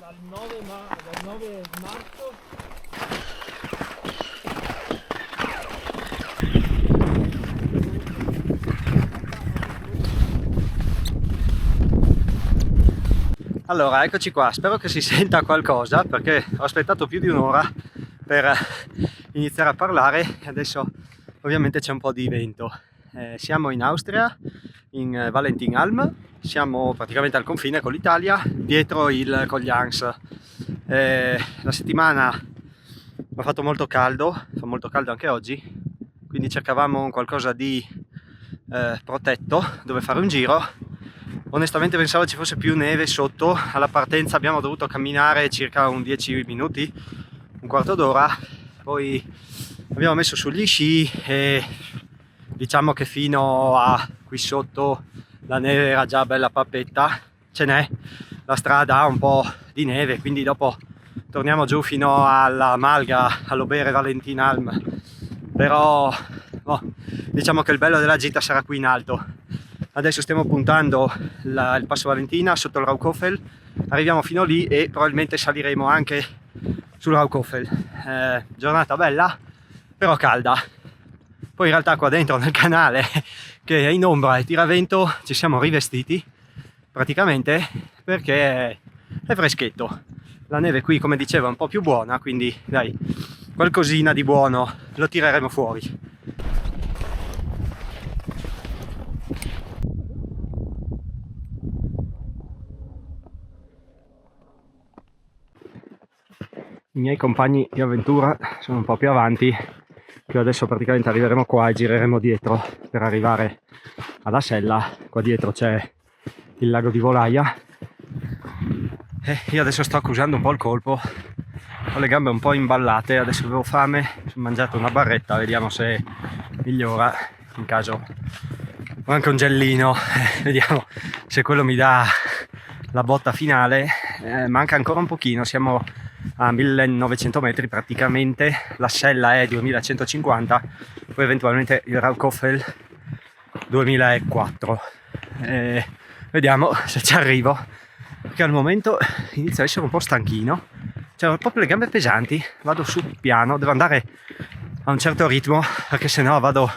dal 9 marzo. Allora, eccoci qua, spero che si senta qualcosa perché ho aspettato più di un'ora per iniziare a parlare e adesso ovviamente c'è un po' di vento. Siamo in Austria, in Valentinalm, siamo praticamente al confine con l'Italia, dietro il Coglians. La settimana ha fatto molto caldo, fa molto caldo anche oggi, quindi cercavamo qualcosa di protetto dove fare un giro. Onestamente pensavo ci fosse più neve sotto, alla partenza abbiamo dovuto camminare circa un 10 minuti, un quarto d'ora, poi abbiamo messo sugli sci e diciamo che fino a qui sotto la neve era già bella pappetta, ce n'è, la strada ha un po' di neve, quindi dopo torniamo giù fino alla Malga, all'Obere Valentinalm, però diciamo che il bello della gita sarà qui in alto. Adesso stiamo puntando il Passo Valentina sotto il Rauchhoffel, arriviamo fino lì e probabilmente saliremo anche sul Rauchhoffel. Giornata bella, però calda. Poi in realtà qua dentro nel canale, che è in ombra e tira vento, ci siamo rivestiti praticamente perché è freschetto. La neve qui, come dicevo, è un po' più buona, quindi dai, qualcosina di buono lo tireremo fuori. I miei compagni di avventura sono un po' più avanti, più adesso praticamente arriveremo qua e gireremo dietro per arrivare alla Sella. Qua dietro c'è il lago di Volaia e io adesso sto accusando un po' il colpo, ho le gambe un po' imballate, adesso avevo fame, mi sono mangiato una barretta, vediamo se migliora, in caso ho anche un gellino, vediamo se quello mi dà la botta finale. Manca ancora un pochino, siamo a 1900 metri praticamente, la Sella è 2150, poi eventualmente il Rauchhoffel 2004. Vediamo se ci arrivo, perché al momento inizio a essere un po' stanchino, cioè ho proprio le gambe pesanti, vado su piano, devo andare a un certo ritmo perché sennò vado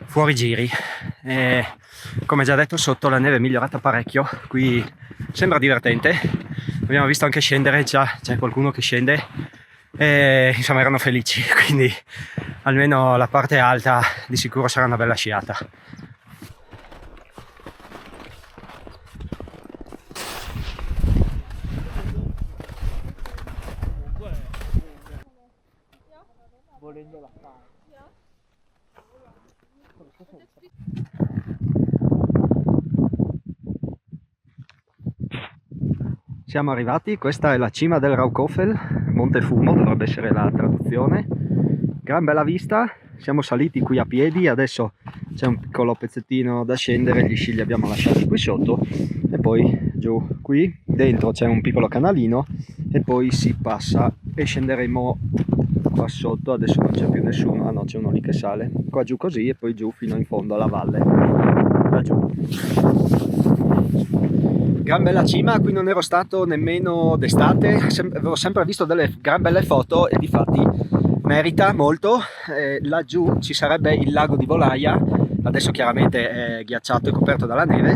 fuori giri. Come già detto, sotto la neve è migliorata parecchio, qui sembra divertente, abbiamo visto anche scendere, già c'è qualcuno che scende e insomma erano felici, quindi almeno la parte alta di sicuro sarà una bella sciata. Siamo arrivati, questa è la cima del Rauchhoffel, Monte Fumo dovrebbe essere la traduzione, gran bella vista, siamo saliti qui a piedi, adesso c'è un piccolo pezzettino da scendere, gli sci li abbiamo lasciati qui sotto e poi giù, qui dentro c'è un piccolo canalino e poi si passa e scenderemo qua sotto, adesso non c'è più nessuno, no c'è uno lì che sale, qua giù così e poi giù fino in fondo alla valle, laggiù. Gran bella cima, qui non ero stato nemmeno d'estate, avevo sempre visto delle gran belle foto e difatti merita molto. Laggiù ci sarebbe il lago di Volaia, adesso chiaramente è ghiacciato e coperto dalla neve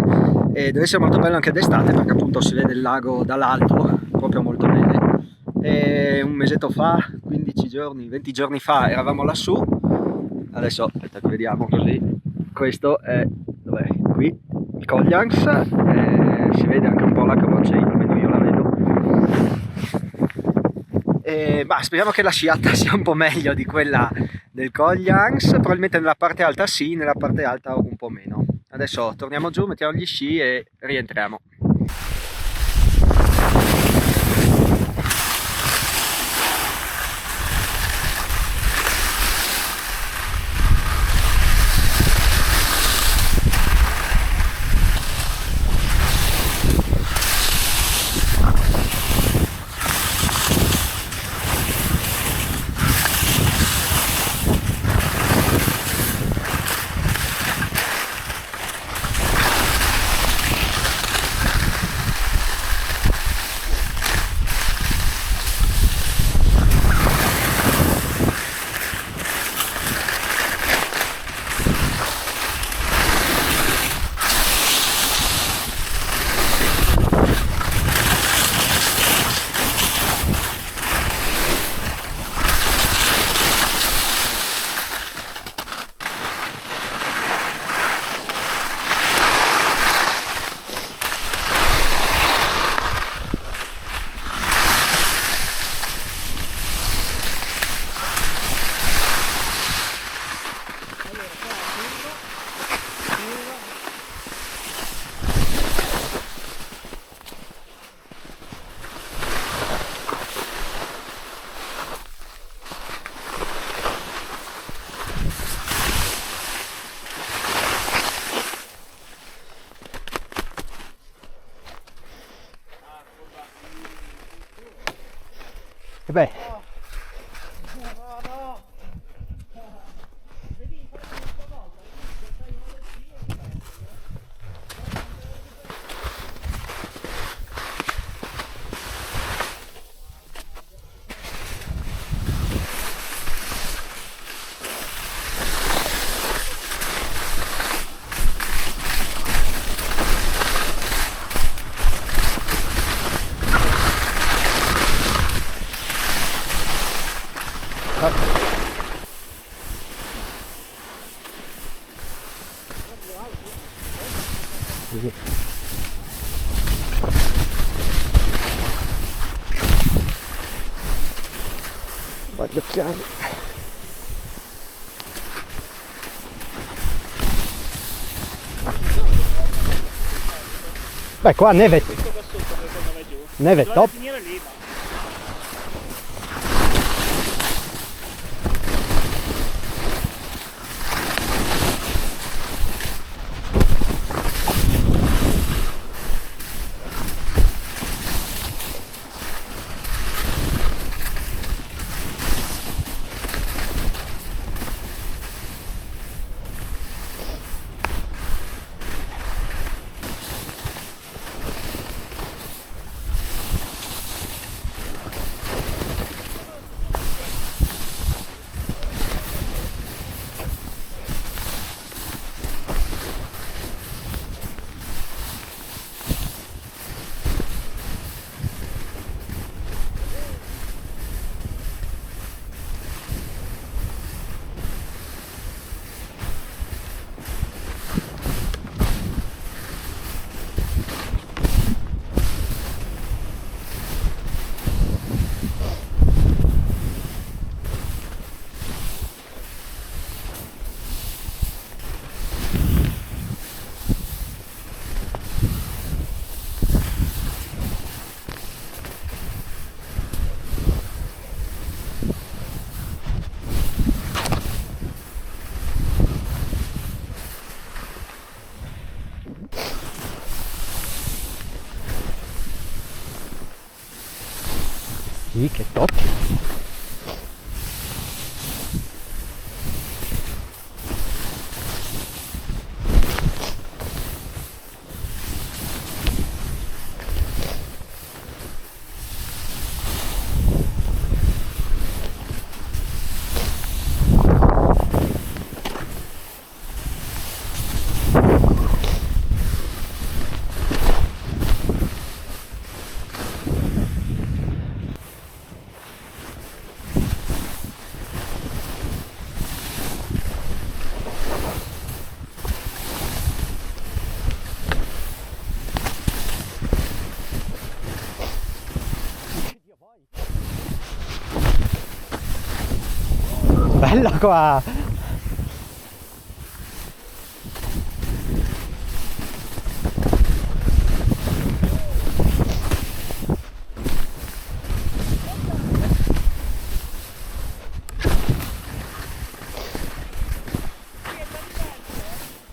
e deve essere molto bello anche d'estate perché appunto si vede il lago dall'alto proprio molto bene. E un mesetto fa, 15 giorni, 20 giorni fa eravamo lassù, adesso aspetta che vediamo così, questo è, dov'è? Qui il Coglians, si vede anche un po' la croce, almeno io la vedo. Speriamo che la sciata sia un po' meglio di quella del Coglians, probabilmente nella parte alta sì, nella parte alta un po' meno. Adesso torniamo giù, mettiamo gli sci e rientriamo. E beh. Guarda occhiali. Beh, qua neve. Neve top. Sì, che top! Bella qua!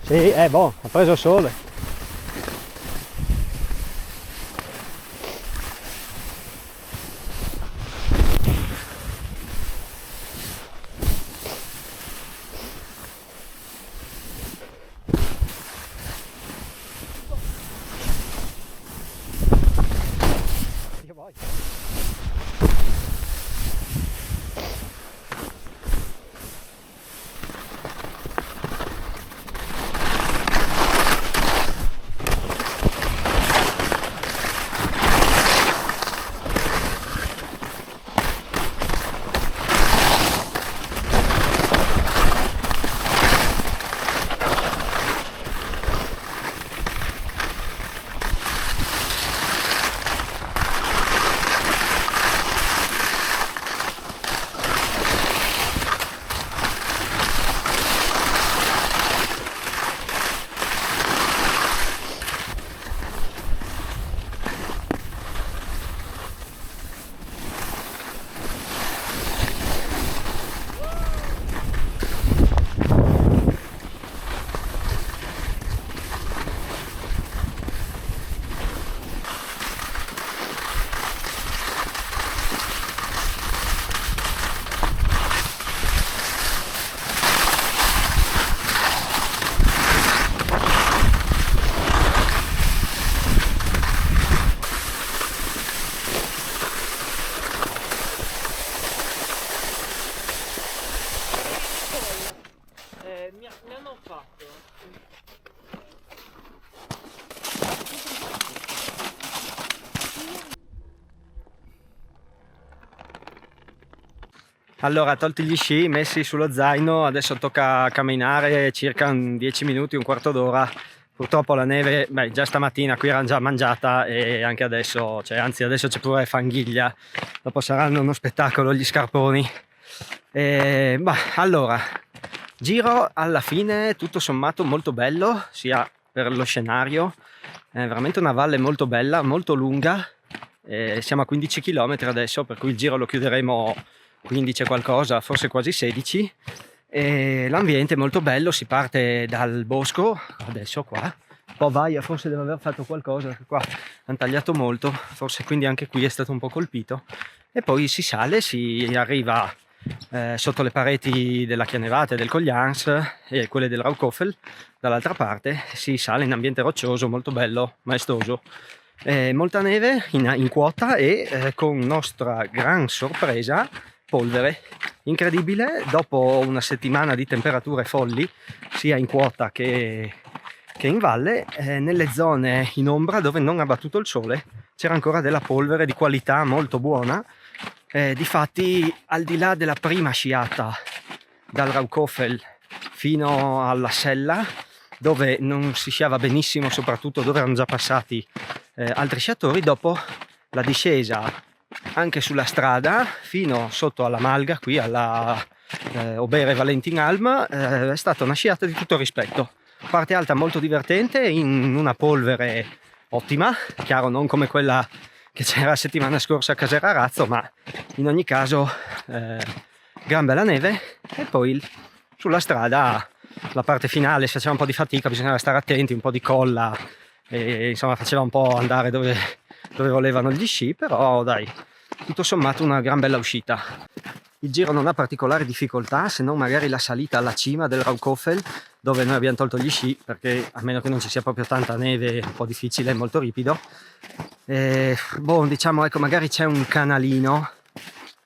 Sì, boh, ha preso sole. Allora, tolti gli sci, messi sullo zaino, adesso tocca camminare circa 10 minuti, un quarto d'ora. Purtroppo la neve, già stamattina qui era già mangiata e anche adesso, anzi adesso c'è pure fanghiglia, dopo saranno uno spettacolo gli scarponi. Allora, giro alla fine tutto sommato molto bello, sia per lo scenario, è veramente una valle molto bella, molto lunga, siamo a 15 km adesso, per cui il giro lo chiuderemo 15 e qualcosa, forse quasi 16. E l'ambiente è molto bello, si parte dal bosco, adesso qua, un po' Vaia forse deve aver fatto qualcosa, perché qua hanno tagliato molto, forse quindi anche qui è stato un po' colpito, e poi si sale, si arriva sotto le pareti della Chianevate, del Coglians e quelle del Raucoffel, dall'altra parte si sale in ambiente roccioso, molto bello, maestoso. Molta neve in quota e con nostra gran sorpresa polvere incredibile. Dopo una settimana di temperature folli sia in quota che in valle, nelle zone in ombra dove non ha battuto il sole c'era ancora della polvere di qualità molto buona. Difatti, al di là della prima sciata dal Raucoffel fino alla Sella, dove non si sciava benissimo, soprattutto dove erano già passati altri sciatori, dopo la discesa anche sulla strada fino sotto alla Malga, qui alla Obere Valentinalm, è stata una sciata di tutto rispetto. Parte alta molto divertente, in una polvere ottima, chiaro non come quella che c'era la settimana scorsa a Caserarazzo, ma in ogni caso gran bella neve. E poi sulla strada la parte finale si faceva un po' di fatica, bisognava stare attenti, un po' di colla e insomma faceva un po' andare dove volevano gli sci, però dai, tutto sommato una gran bella uscita. Il giro non ha particolari difficoltà, se non magari la salita alla cima del Raucoffel, dove noi abbiamo tolto gli sci, perché a meno che non ci sia proprio tanta neve è un po' difficile, è molto ripido. Diciamo, ecco, magari c'è un canalino,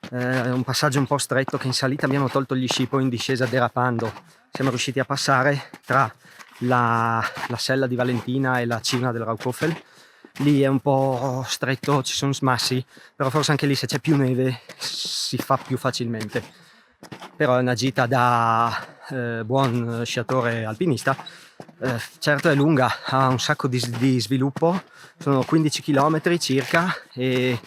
un passaggio un po' stretto che in salita abbiamo tolto gli sci, poi in discesa derapando siamo riusciti a passare tra la Sella di Valentina e la cima del Raucoffel. Lì è un po' stretto, ci sono smassi, però forse anche lì se c'è più neve si fa più facilmente. Però è una gita da buon sciatore alpinista. Certo è lunga, ha un sacco di sviluppo, sono 15 km circa e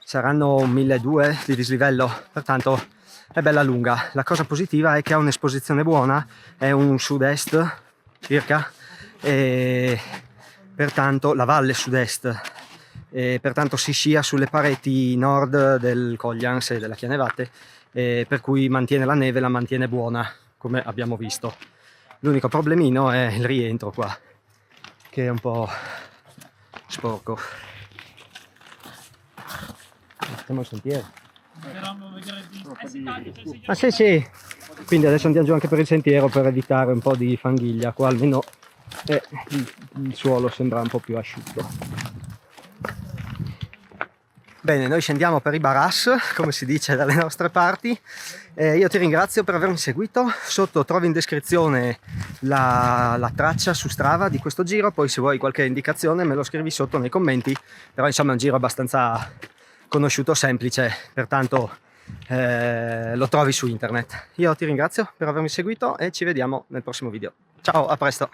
saranno 1200 di dislivello, pertanto è bella lunga. La cosa positiva è che ha un'esposizione buona, è un sud-est circa, e pertanto la valle sud-est, e pertanto si scia sulle pareti nord del Coglians e della Chianevate, per cui mantiene la neve, la mantiene buona, come abbiamo visto. L'unico problemino è il rientro qua, che è un po' sporco. Facciamo il sentiero. Ah sì, quindi adesso andiamo giù anche per il sentiero per evitare un po' di fanghiglia, qua almeno il suolo sembra un po' più asciutto. Bene, noi scendiamo per i Barras, come si dice dalle nostre parti. Io ti ringrazio per avermi seguito. Sotto trovi in descrizione la traccia su Strava di questo giro, poi se vuoi qualche indicazione me lo scrivi sotto nei commenti, però insomma è un giro abbastanza conosciuto, semplice, pertanto lo trovi su internet. Io ti ringrazio per avermi seguito e ci vediamo nel prossimo video. Ciao, a presto!